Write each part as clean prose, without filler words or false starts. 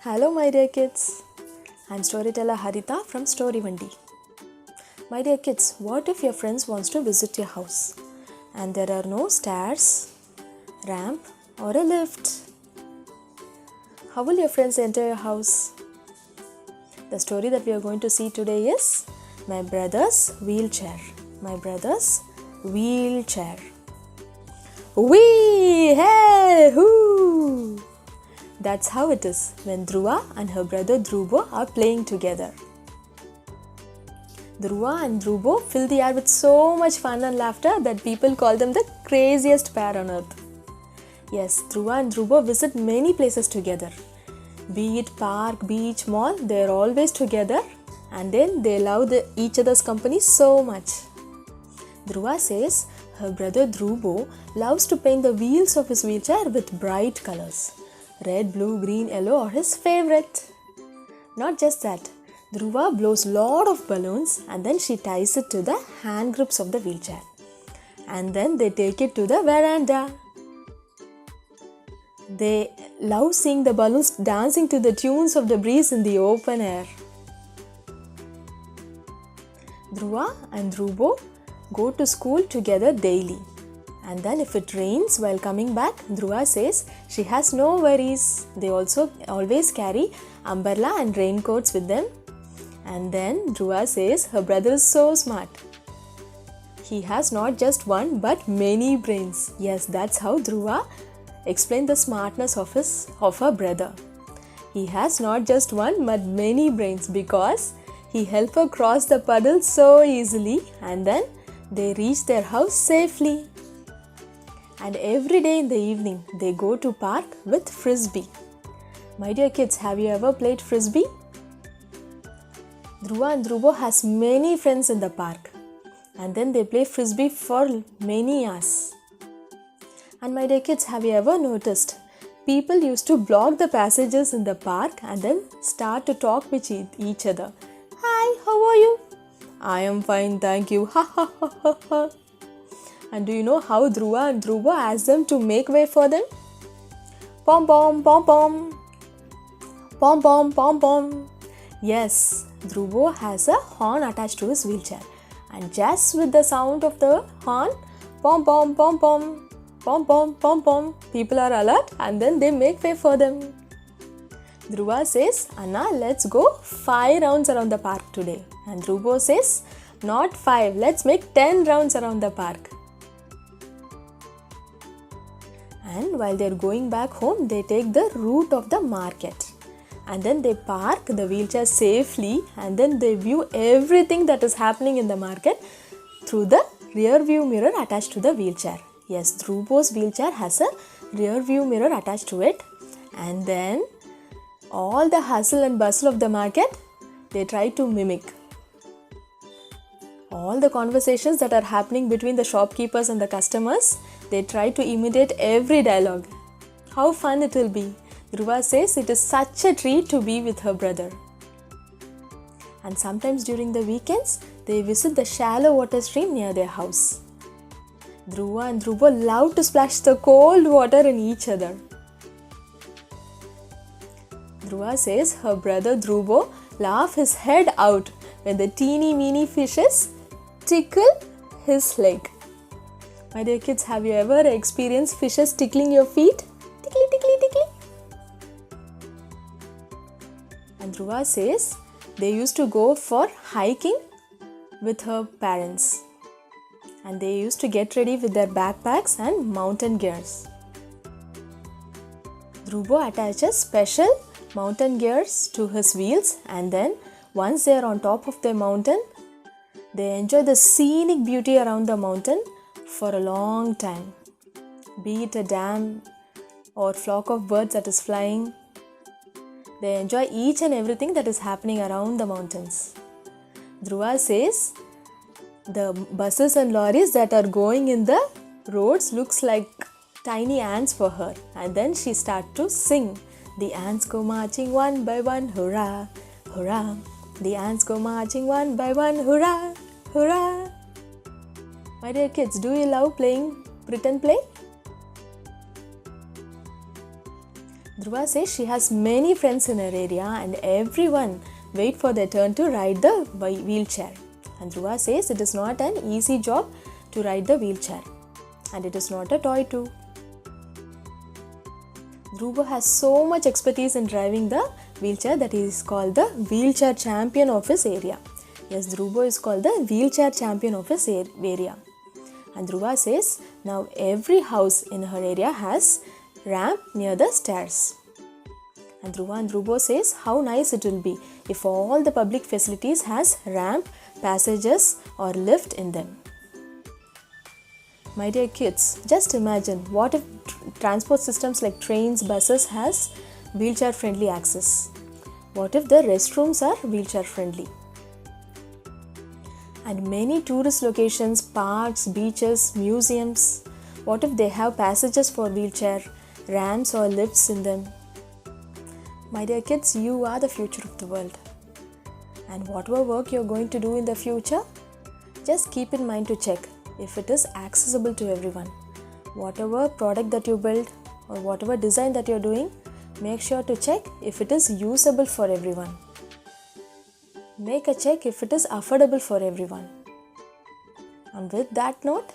Hello, my dear kids. I'm storyteller Harita from Storymandi. My dear kids, what if your friends wants to visit your house and there are no stairs, ramp or a lift? How will your friends enter your house? The story that we are going to see today is My Brother's Wheelchair. My Brother's Wheelchair. Wee! Hey! Hoo! That's how it is when Dhruva and her brother Dhruvo are playing together. Dhruva and Dhruvo fill the air with so much fun and laughter that people call them the craziest pair on earth. Yes, Dhruva and Dhruvo visit many places together. Be it park, beach, mall, they are always together and then they love each other's company so much. Dhruva says her brother Dhruvo loves to paint the wheels of his wheelchair with bright colors. Red, blue, green, yellow are his favorite. Not just that, Dhruva blows lot of balloons and then she ties it to the hand grips of the wheelchair. And then they take it to the veranda. They love seeing the balloons dancing to the tunes of the breeze in the open air. Dhruva and Dhruvo go to school together daily. And then if it rains while coming back, Dhruva says she has no worries. They also always carry umbrella and raincoats with them. And then Dhruva says her brother is so smart. He has not just one but many brains. Yes, that's how Dhruva explained the smartness of her brother. He has not just one but many brains because he helped her cross the puddle so easily and then they reach their house safely. And every day in the evening, they go to park with frisbee. My dear kids, have you ever played frisbee? Dhruva and Dhruvo has many friends in the park. And then they play frisbee for many hours. And my dear kids, have you ever noticed? People used to block the passages in the park and then start to talk with each other. Hi, how are you? I am fine, thank you. Ha ha ha ha ha. And do you know how Dhruva and Dhruvo asked them to make way for them? Pom pom pom pom. Pom pom pom pom. Yes, Dhruvo has a horn attached to his wheelchair. And just with the sound of the horn, pom pom pom pom. Pom pom pom pom. People are alert and then they make way for them. Dhruva says, Anna, let's go 5 rounds around the park today. And Dhruvo says, not 5, let's make 10 rounds around the park. And while they are going back home, they take the route of the market. And then they park the wheelchair safely and then they view everything that is happening in the market through the rear view mirror attached to the wheelchair. Yes, Dhruvo's wheelchair has a rear view mirror attached to it. And then all the hustle and bustle of the market, they try to mimic. All the conversations that are happening between the shopkeepers and the customers, they try to imitate every dialogue. How fun it will be. Dhruva says it is such a treat to be with her brother. And sometimes during the weekends, they visit the shallow water stream near their house. Dhruva and Dhruvo love to splash the cold water in each other. Dhruva says her brother Dhruvo laughs his head out when the teeny weeny fishes tickle his leg. My dear kids, have you ever experienced fishes tickling your feet? Tickly, tickly, tickly. And Dhruva says they used to go for hiking with her parents. And they used to get ready with their backpacks and mountain gears. Dhruvo attaches special mountain gears to his wheels and then once they are on top of the mountain, they enjoy the scenic beauty around the mountain for a long time. Be it a dam or flock of birds that is flying, they enjoy each and everything that is happening around the mountains. Dhruva says the buses and lorries that are going in the roads looks like tiny ants for her. And then she starts to sing. The ants go marching one by one, hurrah, hurrah. The ants go marching one by one, hurrah, hurrah. My dear kids, do you love playing pretend play? Dhruva says she has many friends in her area and everyone wait for their turn to ride the wheelchair. And Dhruva says it is not an easy job to ride the wheelchair and it is not a toy too. Dhruva has so much expertise in driving the wheelchair that he is called the wheelchair champion of his area. Yes, Dhruva is called the wheelchair champion of his area. And Dhruva says now every house in her area has ramp near the stairs. And Dhruva says how nice it will be if all the public facilities has ramp, passages or lift in them. My dear kids, just imagine what if transport systems like trains, buses has wheelchair friendly access. What if the restrooms are wheelchair friendly? And many tourist locations, parks, beaches, museums, what if they have passages for wheelchair, ramps or lifts in them? My dear kids, you are the future of the world. And whatever work you are going to do in the future, just keep in mind to check if it is accessible to everyone. Whatever product that you build or whatever design that you are doing, make sure to check if it is usable for everyone. Make a check if it is affordable for everyone. And with that note,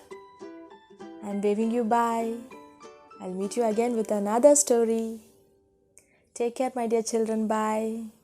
I am waving you bye. I'll meet you again with another story. Take care, my dear children. Bye.